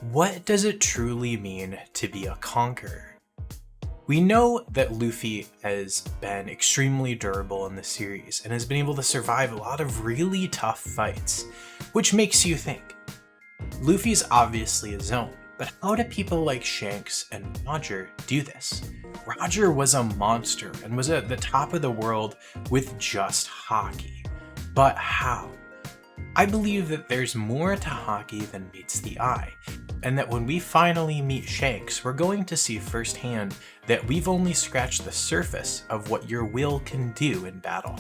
What does it truly mean to be a conqueror? We know that Luffy has been extremely durable in the series and has been able to survive a lot of really tough fights, which makes you think, Luffy's obviously a zone, but how do people like Shanks and Roger do this? Roger was a monster and was at the top of the world with just Haki, but how? I believe that there's more to Haki than meets the eye, and that when we finally meet Shanks, we're going to see firsthand that we've only scratched the surface of what your will can do in battle.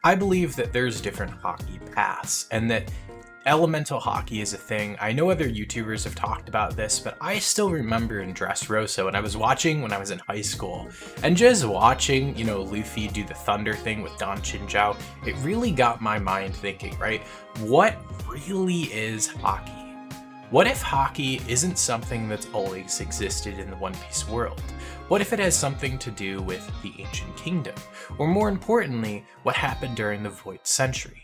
I believe that there's different Haki paths, and that elemental Haki is a thing. I know other YouTubers have talked about this, but I still remember in Dressrosa when I was watching when I was in high school, and just watching, Luffy do the thunder thing with Don Chinchou, it really got my mind thinking, right? What really is Haki? What if Haki isn't something that's always existed in the One Piece world? What if it has something to do with the Ancient Kingdom? Or more importantly, what happened during the Void Century?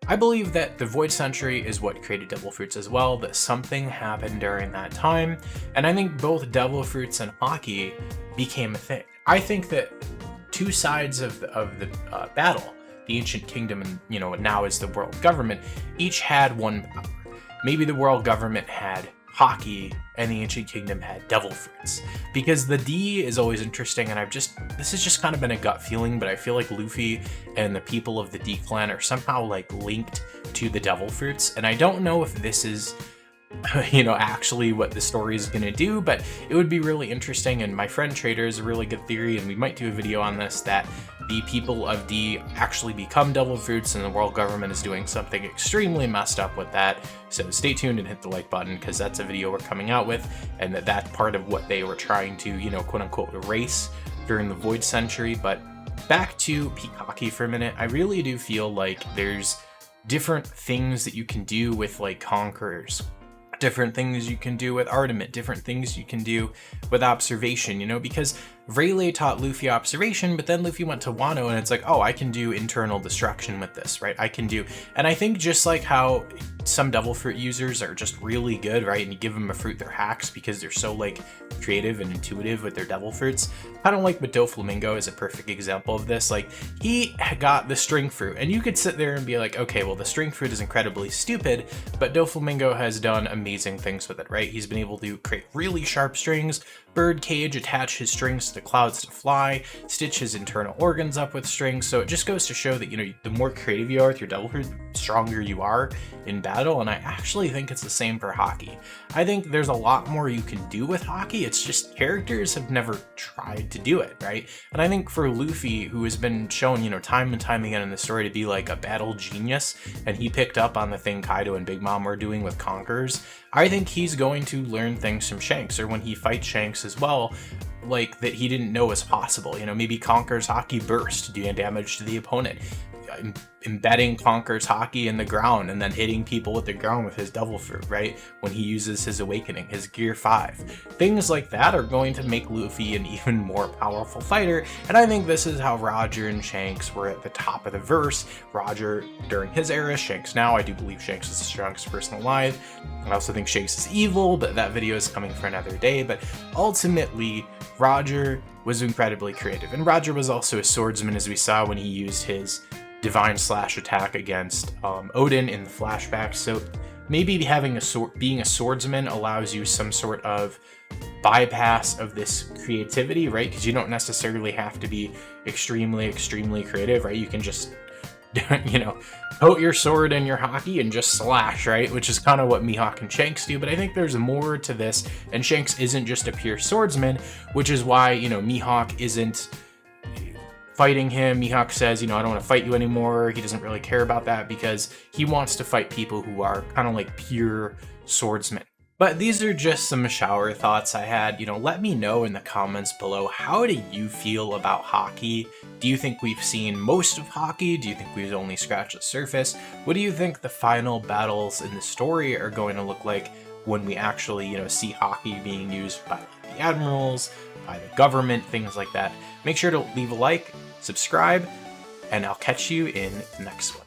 I believe that the Void Century is what created Devil Fruits as well, that something happened during that time, and I think both Devil Fruits and Haki became a thing. I think that two sides of the battle, the Ancient Kingdom and now is the world government, each had one power. Maybe the world government had Haki and the Ancient Kingdom had Devil Fruits. Because the D is always interesting, and this has just kind of been a gut feeling, but I feel like Luffy and the people of the D clan are somehow linked to the Devil Fruits, and I don't know if this is actually what the story is going to do, but it would be really interesting. And my friend Trader is a really good theory, and we might do a video on this, that the people of D actually become Devil Fruits and the world government is doing something extremely messed up with that. So stay tuned and hit the like button, because that's a video we're coming out with, and that's part of what they were trying to, quote unquote, erase during the Void Century. But back to Peak Haki for a minute, I really do feel like there's different things that you can do with conquerors. Different things you can do with Artemis, different things you can do with observation, because Rayleigh taught Luffy observation, but then Luffy went to Wano and it's like, oh, I can do internal destruction with this, right? And I think just like how some Devil Fruit users are just really good, right? And you give them a fruit, they're hacks because they're so creative and intuitive with their Devil Fruits. I don't like, but Doflamingo is a perfect example of this. He got the string fruit, and you could sit there and be like, okay, well, the string fruit is incredibly stupid, but Doflamingo has done amazing things with it, right? He's been able to create really sharp strings, birdcage, attach his strings to the clouds to fly, stitch his internal organs up with strings. So it just goes to show that, the more creative you are with your Devil Fruit, the stronger you are in battle. And I actually think it's the same for Haki. I think there's a lot more you can do with Haki. It's just characters have never tried to do it, right? And I think for Luffy, who has been shown, time and time again in the story to be a battle genius, and he picked up on the thing Kaido and Big Mom were doing with Conquerors, I think he's going to learn things from Shanks, or when he fights Shanks as well, that he didn't know was possible. Maybe Conqueror's Haki burst, doing damage to the opponent, embedding Conqueror's Haki in the ground and then hitting people with the ground with his Devil Fruit, right? When he uses his awakening, his Gear 5. Things like that are going to make Luffy an even more powerful fighter, and I think this is how Roger and Shanks were at the top of the verse. Roger during his era, Shanks now. I do believe Shanks is the strongest person alive. I also think Shanks is evil, but that video is coming for another day. But ultimately, Roger was incredibly creative, and Roger was also a swordsman, as we saw when he used his Divine Slash attack against Odin in the flashbacks. So maybe being a swordsman allows you some sort of bypass of this creativity, right? Because you don't necessarily have to be extremely creative, right? You can just coat your sword in your Haki and just slash, right? Which is kind of what Mihawk and Shanks do, but I think there's more to this, and Shanks isn't just a pure swordsman, which is why, Mihawk isn't fighting him. Mihawk says, I don't want to fight you anymore. He doesn't really care about that because he wants to fight people who are kind of pure swordsmen. But these are just some shower thoughts I had. Let me know in the comments below, how do you feel about Haki? Do you think we've seen most of Haki? Do you think we've only scratched the surface? What do you think the final battles in the story are going to look like when we actually, see Haki being used by the Admirals, by the government, things like that? Make sure to leave a like, subscribe, and I'll catch you in the next one.